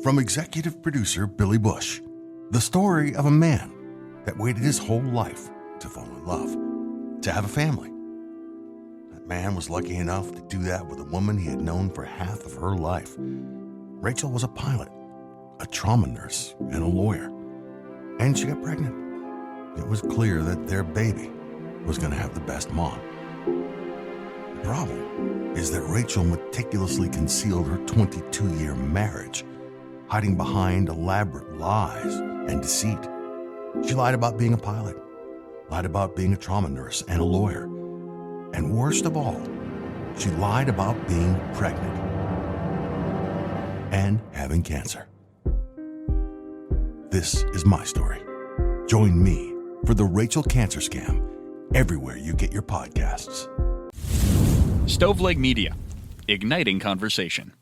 From executive producer Billy Bush, the story of a man that waited his whole life to fall in love, to have a family. That man was lucky enough to do that with a woman he had known for half of her life. Rachel was a pilot, a trauma nurse, and a lawyer. And she got pregnant. It was clear that their baby was going to have the best mom. The problem is that Rachel meticulously concealed her 22-year marriage, hiding behind elaborate lies and deceit. She lied about being a pilot, lied about being a trauma nurse and a lawyer, and worst of all, she lied about being pregnant and having cancer. This is my story. Join me for the Rachel Cancer Scam everywhere you get your podcasts. Stoveleg Media, igniting conversation.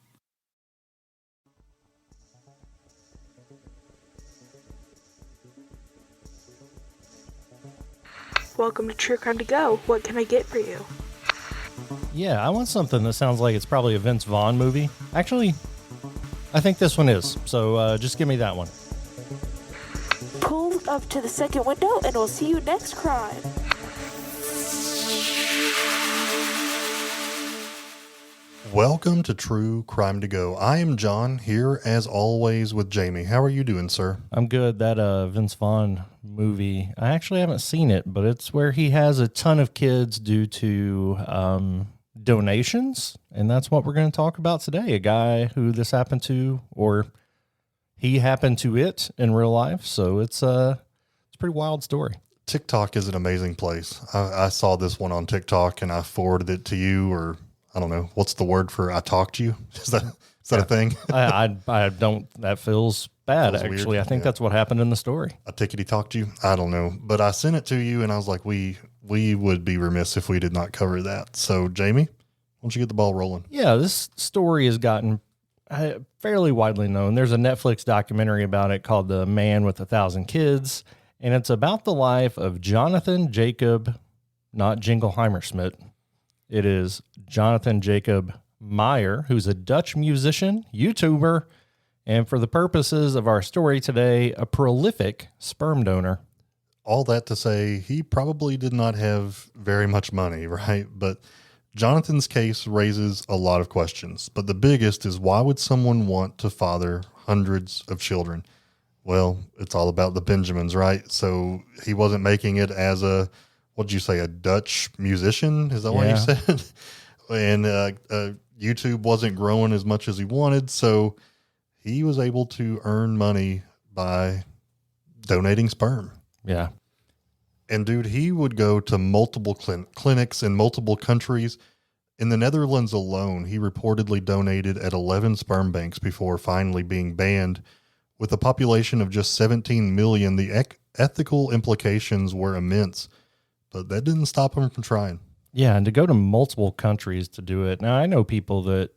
Welcome to True Crime to Go. What can I get for you? Yeah, I want something that sounds like it's probably a Vince Vaughn movie. Actually, I think this one is, so just give me that one. Pull up to the second window and we'll see you next crime. Welcome to True Crime to Go. I am John, here as always with Jamie. How are you doing, sir? I'm good. That Vince Vaughn movie, I actually haven't seen it, but it's where he has a ton of kids due to donations, and that's what we're going to talk about today. A guy who this happened to, or he happened to it in real life, so it's a pretty wild story. TikTok is an amazing place. I saw this one on TikTok, and I forwarded it to you, or I don't know, what's the word for I talked to you? Is that a thing? I don't, that feels bad, Feels actually. weird. I think that's what happened in the story. A tickety talked to you? I don't know. But I sent it to you, and I was like, we would be remiss if we did not cover that. So, Jamie, why don't you get the ball rolling? Yeah, this story has gotten fairly widely known. There's a Netflix documentary about it called The Man with 1,000 Kids, and it's about the life of Jonathan Jacob, not Jingleheimer Schmidt. It is Jonathan Jacob Meyer, who's a Dutch musician, YouTuber, and for the purposes of our story today, a prolific sperm donor. All that to say, he probably did not have very much money, right? But Jonathan's case raises a lot of questions. But the biggest is, why would someone want to father hundreds of children? Well, it's all about the Benjamins, right? So he wasn't making it as a, what'd you say, a Dutch musician? Is that what you said? And YouTube wasn't growing as much as he wanted, so he was able to earn money by donating sperm. Yeah. And dude, he would go to multiple clinics in multiple countries. In the Netherlands alone, he reportedly donated at 11 sperm banks before finally being banned. With a population of just 17 million, the ethical implications were immense. But that didn't stop him from trying. Yeah, and to go to multiple countries to do it. Now, I know people that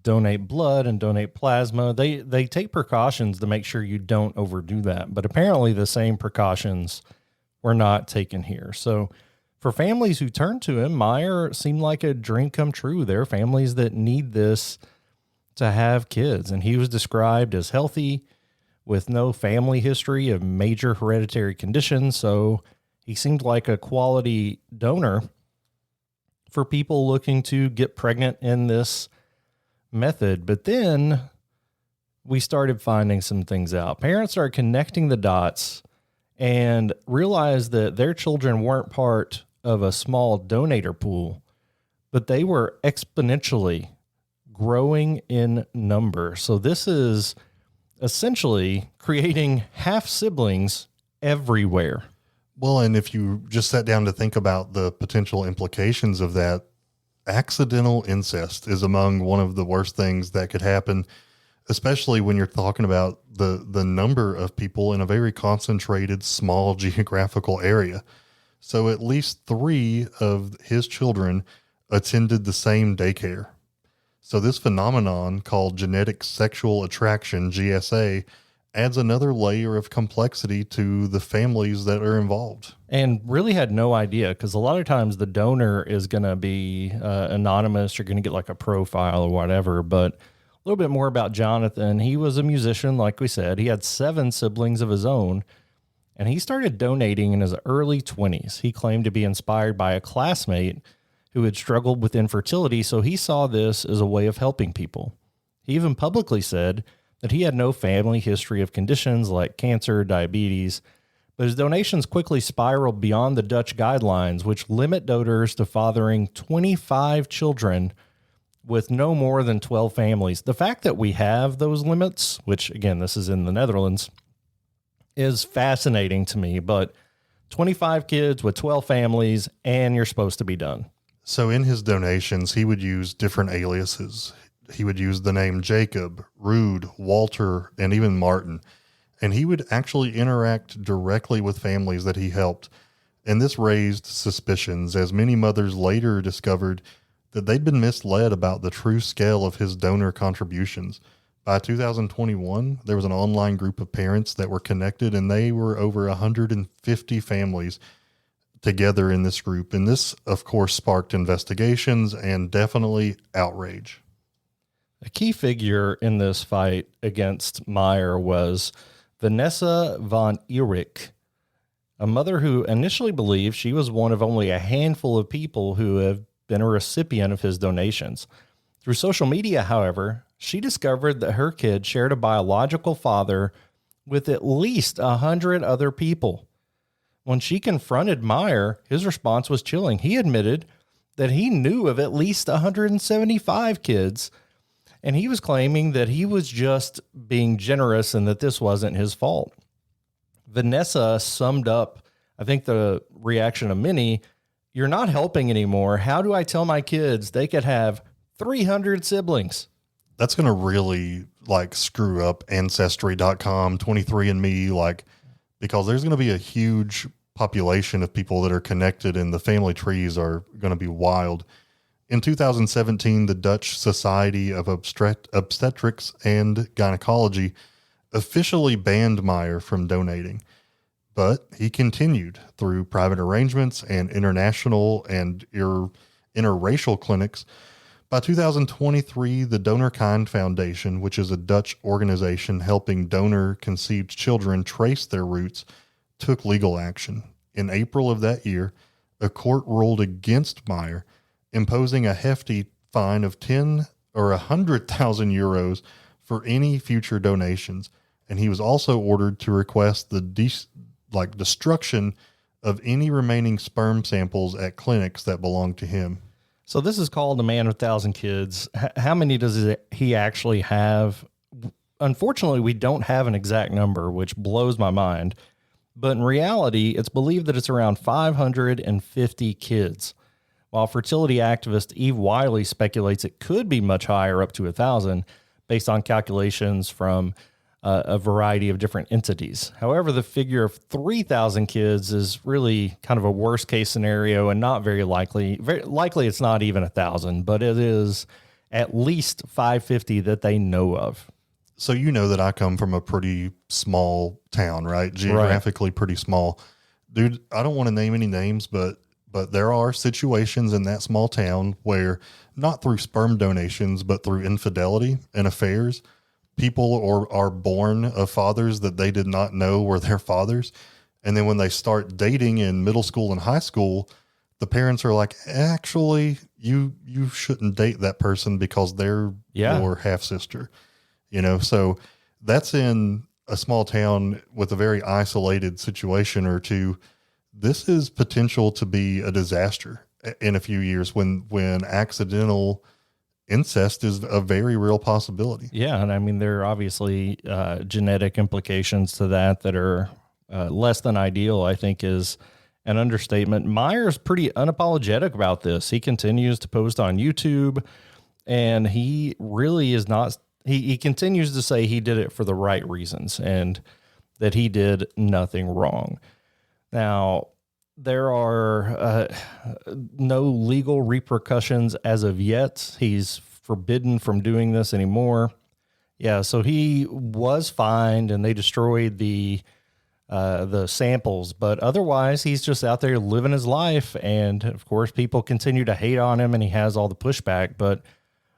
donate blood and donate plasma. They take precautions to make sure you don't overdo that. But apparently the same precautions were not taken here. So for families who turn to him, Meyer seemed like a dream come true. There are families that need this to have kids. And he was described as healthy with no family history of major hereditary conditions. So he seemed like a quality donor for people looking to get pregnant in this method. But then we started finding some things out. Parents started connecting the dots and realized that their children weren't part of a small donor pool, but they were exponentially growing in number. So this is essentially creating half siblings everywhere. Well, and if you just sat down to think about the potential implications of that, accidental incest is among one of the worst things that could happen, especially when you're talking about the number of people in a very concentrated, small geographical area. So at least 3 of his children attended the same daycare. So this phenomenon called genetic sexual attraction, GSA, adds another layer of complexity to the families that are involved. And really had no idea, because a lot of times the donor is going to be anonymous. You're going to get like a profile or whatever. But little bit more about Jonathan. He was a musician, like we said. He had 7 siblings of his own, and he started donating in his early 20s. He claimed to be inspired by a classmate who had struggled with infertility, so he saw this as a way of helping people. He even publicly said that he had no family history of conditions like cancer, diabetes, but his donations quickly spiraled beyond the Dutch guidelines, which limit donors to fathering 25 children with no more than 12 families. The fact that we have those limits, which again, this is in the Netherlands, is fascinating to me, but 25 kids with 12 families and you're supposed to be done. So in his donations, he would use different aliases. He would use the name Jacob, Rude, Walter, and even Martin. And he would actually interact directly with families that he helped. And this raised suspicions, as many mothers later discovered that they'd been misled about the true scale of his donor contributions. By 2021, there was an online group of parents that were connected, and they were over 150 families together in this group. And this, of course, sparked investigations and definitely outrage. A key figure in this fight against Meyer was Vanessa von Erich, a mother who initially believed she was one of only a handful of people who have been a recipient of his donations. Through social media, however, she discovered that her kid shared a biological father with at least 100 other people. When she confronted Meyer, his response was chilling. He admitted that he knew of at least 175 kids, and he was claiming that he was just being generous and that this wasn't his fault. Vanessa summed up, I think, the reaction of many: "You're not helping anymore. How do I tell my kids they could have 300 siblings?" That's going to really screw up Ancestry.com, 23andMe, because there's going to be a huge population of people that are connected, and the family trees are going to be wild. In 2017, the Dutch Society of Obstetrics and Gynecology officially banned Meyer from donating, but he continued through private arrangements and international and interracial clinics. By 2023, the DonorKind Foundation, which is a Dutch organization helping donor-conceived children trace their roots, took legal action. In April of that year, a court ruled against Meyer, imposing a hefty fine of 10 or 100,000 euros for any future donations. And he was also ordered to request the destruction of any remaining sperm samples at clinics that belonged to him. So this is called A Man with 1,000 Kids. How many does he actually have? Unfortunately, we don't have an exact number, which blows my mind. But in reality, it's believed that it's around 550 kids. While fertility activist Eve Wiley speculates it could be much higher, up to 1,000, based on calculations from a variety of different entities. However, the figure of 3,000 kids is really kind of a worst case scenario and not very likely. Very likely it's not even 1,000, but it is at least 550 that they know of. So you know that I come from a pretty small town, right? Geographically pretty small. Dude, I don't want to name any names, but there are situations in that small town where, not through sperm donations, but through infidelity and affairs, people are born of fathers that they did not know were their fathers. And then when they start dating in middle school and high school, the parents are like, actually, you shouldn't date that person because they're your half sister. So that's in a small town with a very isolated situation or two. This is potential to be a disaster in a few years when accidental incest is a very real possibility. Yeah. And I mean, there are obviously genetic implications to that are less than ideal, I think is an understatement. Meyer's pretty unapologetic about this. He continues to post on YouTube, and he really is not, he continues to say he did it for the right reasons and that he did nothing wrong. Now, there are no legal repercussions as of yet. He's forbidden from doing this anymore. Yeah, so he was fined and they destroyed the samples, but otherwise he's just out there living his life. And of course, people continue to hate on him and he has all the pushback. But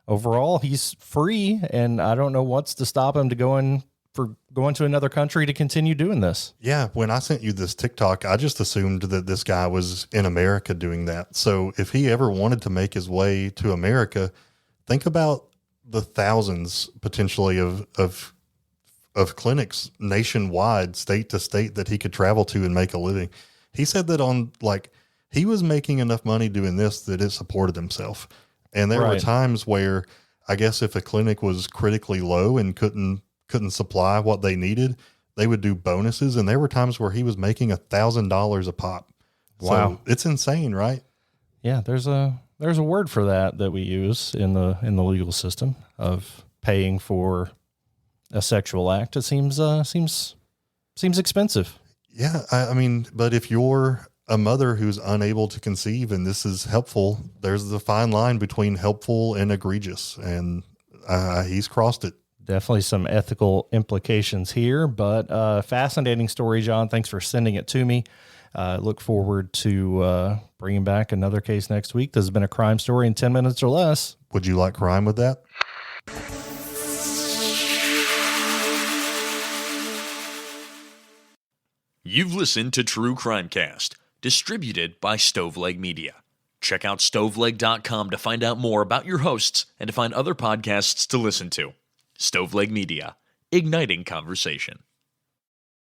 overall, he's free, and I don't know what's to stop him going to another country to continue doing this. Yeah, when I sent you this TikTok, I just assumed that this guy was in America doing that. So if he ever wanted to make his way to America, think about the thousands potentially of clinics nationwide, state to state, that he could travel to and make a living. He said that he was making enough money doing this that it supported himself. And there were times where I guess if a clinic was critically low and couldn't supply what they needed, they would do bonuses. And there were times where he was making $1,000 a pop. Wow. So it's insane, right? Yeah. There's a word for that we use in the legal system of paying for a sexual act. It seems expensive. Yeah. I mean, but if you're a mother who's unable to conceive and this is helpful, there's the fine line between helpful and egregious. And he's crossed it. Definitely some ethical implications here, but fascinating story, John. Thanks for sending it to me. Look forward to bringing back another case next week. This has been a crime story in 10 minutes or less. Would you like crime with that? You've listened to True Crimecast, distributed by Stoveleg Media. Check out stoveleg.com to find out more about your hosts and to find other podcasts to listen to. Stoveleg Media, igniting conversation.